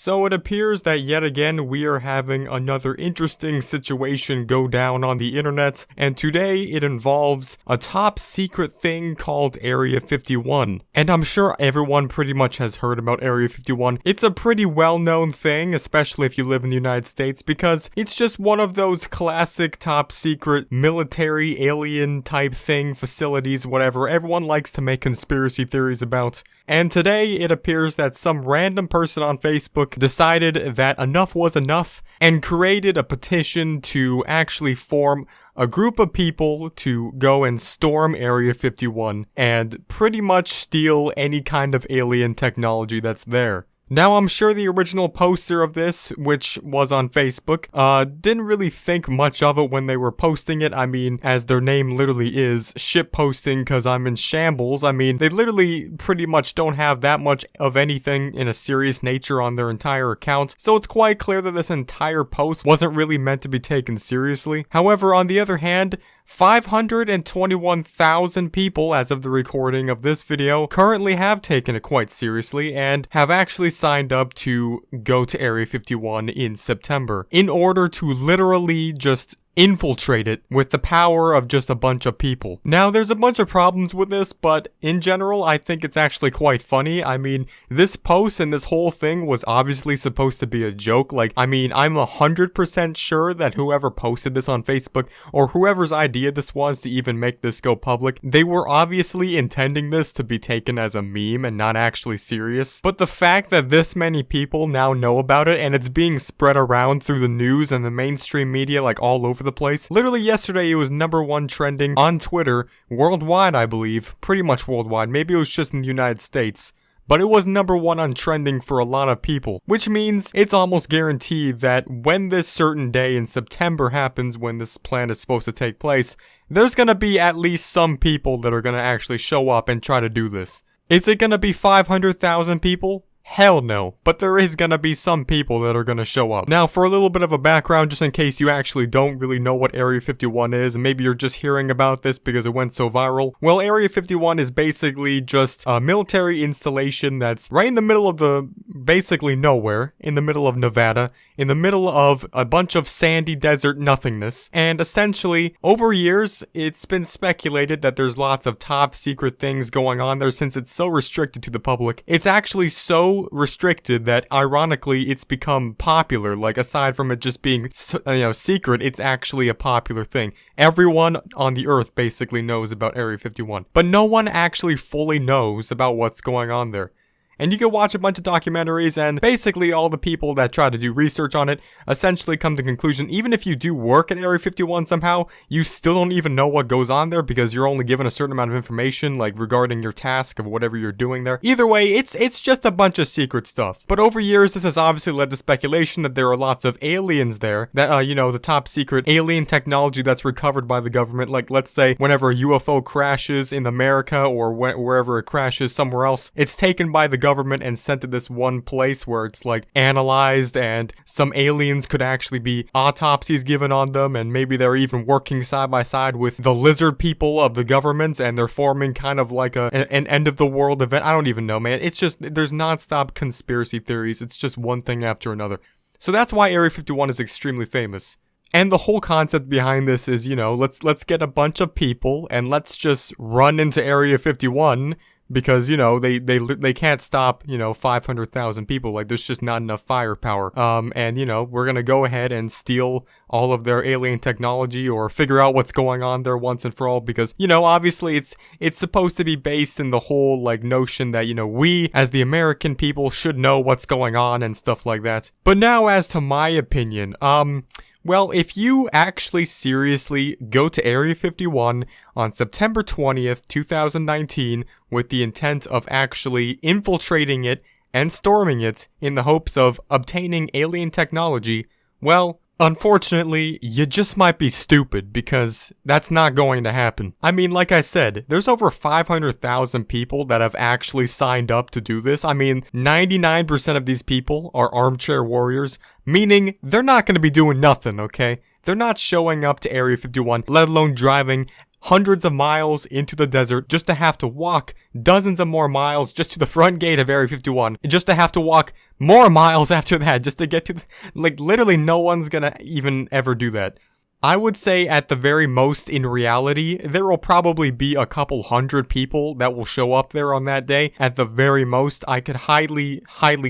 So it appears that yet again we are having another interesting situation go down on the internet, and today it involves a top secret thing called Area 51. And I'm sure everyone pretty much has heard about Area 51. It's a pretty well-known thing, especially if you live in the United States, because it's just one of those classic top secret military alien type thing, facilities, whatever, everyone likes to make conspiracy theories about. And today it appears that some random person on Facebook decided that enough was enough and created a petition to actually form a group of people to go and storm Area 51 and pretty much steal any kind of alien technology that's there. Now, I'm sure the original poster of this, which was on Facebook, didn't really think much of it when they were posting it. I mean, as their name literally is, ship posting cause I'm in shambles. I mean, they literally pretty much don't have that much of anything in a serious nature on their entire account. So it's quite clear that this entire post wasn't really meant to be taken seriously. However, on the other hand, 521,000 people, as of the recording of this video, currently have taken it quite seriously and have actually signed up to go to Area 51 in September in order to literally just infiltrate it with the power of just a bunch of people. Now, there's a bunch of problems with this, but in general, I think it's actually quite funny. I mean, this post and this whole thing was obviously supposed to be a joke. Like, I mean, I'm 100% sure that whoever posted this on Facebook, or whoever's idea this was to even make this go public, they were obviously intending this to be taken as a meme and not actually serious. But the fact that this many people now know about it and it's being spread around through the news and the mainstream media, like all over the place. Literally yesterday it was #1 trending on Twitter, worldwide I believe, pretty much worldwide, maybe it was just in the United States. But it was #1 on trending for a lot of people, which means it's almost guaranteed that when this certain day in September happens, when this plan is supposed to take place, there's gonna be at least some people that are gonna actually show up and try to do this. Is it gonna be 500,000 people? Hell no, but there is gonna be some people that are gonna show up. Now, for a little bit of a background, just in case you actually don't really know what Area 51 is, and maybe you're just hearing about this because it went so viral. Well, Area 51 is basically just a military installation that's right in the middle of basically nowhere, in the middle of Nevada, in the middle of a bunch of sandy desert nothingness. And essentially, over years, it's been speculated that there's lots of top secret things going on there since it's so restricted to the public. It's actually so restricted that ironically it's become popular. Like, aside from it just being secret, it's actually a popular thing. Everyone on the earth basically knows about Area 51, but no one actually fully knows about what's going on there. And you can watch a bunch of documentaries, and basically all the people that try to do research on it essentially come to the conclusion, even if you do work at Area 51 somehow, you still don't even know what goes on there because you're only given a certain amount of information, like regarding your task of whatever you're doing there. Either way, it's just a bunch of secret stuff. But over years, this has obviously led to speculation that there are lots of aliens there, that, the top secret alien technology that's recovered by the government. Like, let's say, whenever a UFO crashes in America or wherever it crashes somewhere else, it's taken by the government and sent to this one place where it's like analyzed, and some aliens could actually be autopsies given on them, and maybe they're even working side by side with the lizard people of the government, and they're forming kind of like an end of the world event. I don't even know, man. It's just, there's nonstop conspiracy theories. It's just one thing after another. So that's why Area 51 is extremely famous. And the whole concept behind this is, let's get a bunch of people and let's just run into Area 51 because, they can't stop, 500,000 people. Like, there's just not enough firepower. And, we're gonna go ahead and steal all of their alien technology or figure out what's going on there once and for all because, obviously it's supposed to be based in the whole, like, notion that, we as the American people should know what's going on and stuff like that. But now, as to my opinion, well, if you actually seriously go to Area 51 on September 20th, 2019 with the intent of actually infiltrating it and storming it in the hopes of obtaining alien technology, well, unfortunately, you just might be stupid because that's not going to happen. I mean, like I said, there's over 500,000 people that have actually signed up to do this. I mean, 99% of these people are armchair warriors, meaning they're not going to be doing nothing, okay? They're not showing up to Area 51, let alone driving hundreds of miles into the desert just to have to walk dozens of more miles just to the front gate of Area 51, and just to have to walk more miles after that just to get to like, literally no one's gonna even ever do that. I would say at the very most, in reality, there will probably be a couple hundred people that will show up there on that day. At the very most, I could highly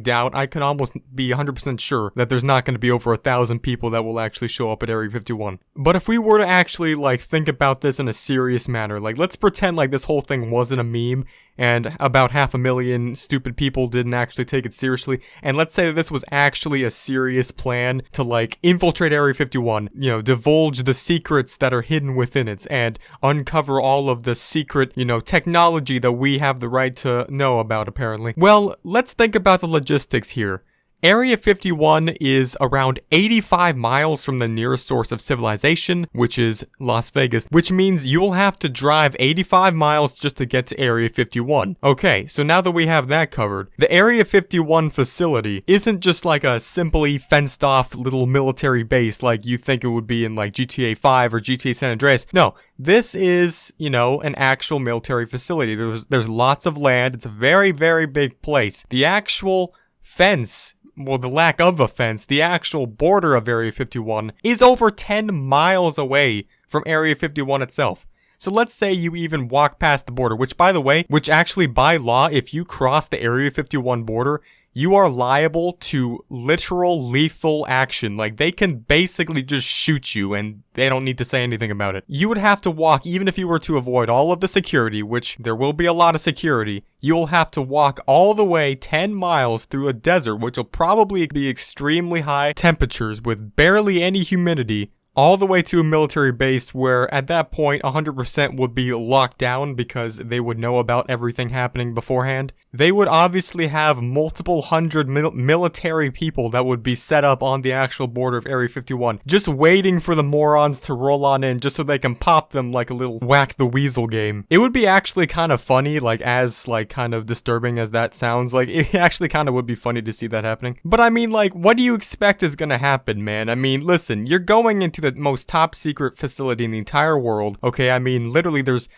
doubt, I could almost be 100% sure that there's not going to be over 1,000 people that will actually show up at Area 51. But if we were to actually, like, think about this in a serious manner, like, let's pretend like this whole thing wasn't a meme, and about 500,000 stupid people didn't actually take it seriously, and let's say that this was actually a serious plan to, like, infiltrate Area 51, you know, divulge the secrets that are hidden within it, and uncover all of the secret, you know, technology that we have the right to know about, apparently. Well, let's think about the logistics here. Area 51 is around 85 miles from the nearest source of civilization, which is Las Vegas, which means you'll have to drive 85 miles just to get to Area 51. Okay, so now that we have that covered, the Area 51 facility isn't just like a simply fenced off little military base like you think it would be in like GTA 5 or GTA San Andreas. No, this is, you know, an actual military facility. There's lots of land. It's a very, very big place. The actual fence, well, the lack of a fence, the actual border of Area 51 is over 10 miles away from Area 51 itself. So let's say you even walk past the border, which, by the way, actually by law, if you cross the Area 51 border, you are liable to literal lethal action. Like, they can basically just shoot you and they don't need to say anything about it. You would have to walk, even if you were to avoid all of the security, which there will be a lot of security, you'll have to walk all the way 10 miles through a desert, which will probably be extremely high temperatures with barely any humidity, all the way to a military base where at that point 100% would be locked down because they would know about everything happening beforehand. They would obviously have multiple hundred military people that would be set up on the actual border of Area 51, just waiting for the morons to roll on in just so they can pop them like a little whack the weasel game. It would be actually kind of funny, like, as like kind of disturbing as that sounds, like it actually kind of would be funny to see that happening. But I mean, like, what do you expect is gonna happen, man? I mean, listen, you're going into the most top secret facility in the entire world. Okay, I mean, literally there's,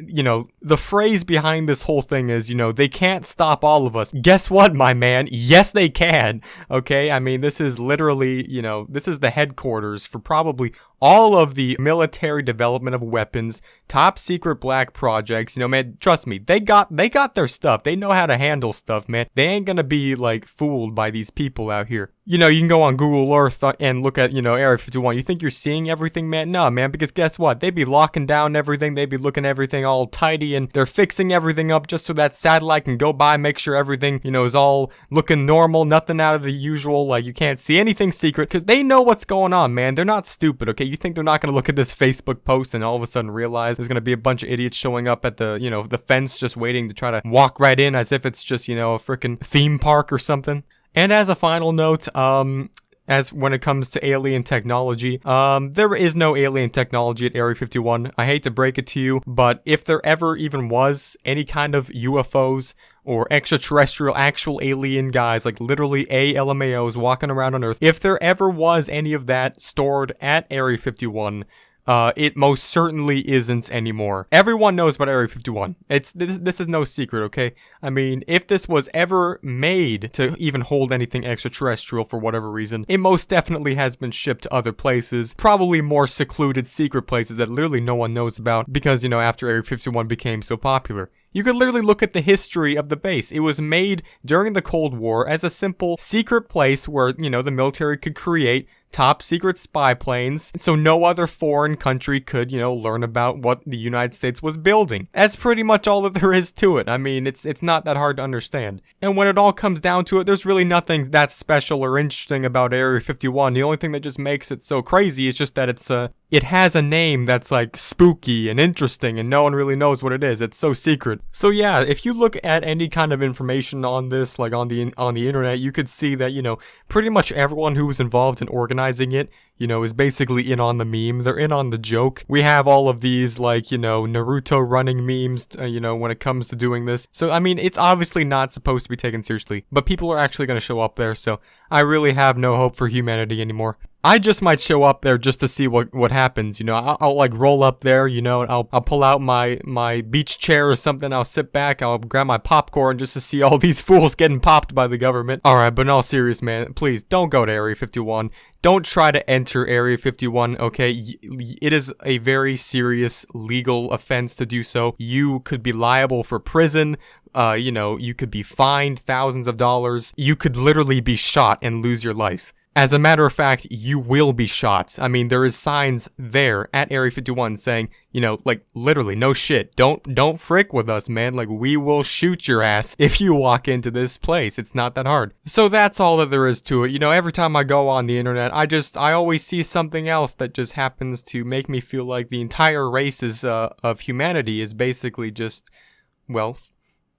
you know, the phrase behind this whole thing is, you know, they can't stop all of us. Guess what, my man? Yes, they can. Okay, I mean, this is literally, you know, this is the headquarters for probably all of the military development of weapons, top secret black projects. You know, man, trust me, they got their stuff. They know how to handle stuff, man. They ain't gonna be like fooled by these people out here. You know, you can go on Google Earth and look at, you know, Area 51. You think you're seeing everything, man? No, man, because guess what? They'd be locking down everything. They'd be looking at everything all tidy, and they're fixing everything up just so that satellite can go by, make sure everything, you know, is all looking normal, nothing out of the usual, like you can't see anything secret, because they know what's going on, man. They're not stupid, okay? You think they're not going to look at this Facebook post and all of a sudden realize there's going to be a bunch of idiots showing up at the, you know, the fence just waiting to try to walk right in as if it's just, you know, a freaking theme park or something? And as a final note, as when it comes to alien technology, there is no alien technology at Area 51. I hate to break it to you, but if there ever even was any kind of UFOs or extraterrestrial actual alien guys, like literally LMAOs walking around on Earth, if there ever was any of that stored at Area 51, it most certainly isn't anymore. Everyone knows about Area 51. This is no secret, okay? I mean, if this was ever made to even hold anything extraterrestrial for whatever reason, it most definitely has been shipped to other places, probably more secluded secret places that literally no one knows about because, you know, after Area 51 became so popular. You could literally look at the history of the base. It was made during the Cold War as a simple secret place where, you know, the military could create top secret spy planes so no other foreign country could, you know, learn about what the United States was building. That's pretty much all that there is to it. I mean, it's not that hard to understand. And when it all comes down to it, there's really nothing that special or interesting about Area 51. The only thing that just makes it so crazy is just that it has a name that's like spooky and interesting and no one really knows what it is. It's so secret. So yeah, if you look at any kind of information on this, like on the internet, you could see that, you know, pretty much everyone who was involved in organizing it, you know, is basically in on the meme. They're in on the joke. We have all of these, like, you know, Naruto running memes, you know, when it comes to doing this. So, I mean, it's obviously not supposed to be taken seriously, but people are actually going to show up there, so I really have no hope for humanity anymore. I just might show up there just to see what happens, you know. I'll like roll up there, you know, and I'll pull out my beach chair or something. I'll sit back, I'll grab my popcorn just to see all these fools getting popped by the government. Alright, but in all serious, man, please don't go to Area 51. Don't try to enter Area 51, okay? It is a very serious legal offense to do so. You could be liable for prison. You know, you could be fined thousands of dollars. You could literally be shot and lose your life. As a matter of fact, you will be shot. I mean, there is signs there at Area 51 saying, you know, like, literally, no shit. Don't frick with us, man. Like, we will shoot your ass if you walk into this place. It's not that hard. So that's all that there is to it. You know, every time I go on the internet, I always see something else that just happens to make me feel like the entire races of humanity is basically just, well,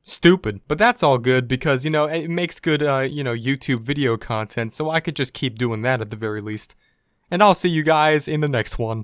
stupid. But that's all good because, you know, it makes good, you know, YouTube video content, so I could just keep doing that at the very least. And I'll see you guys in the next one.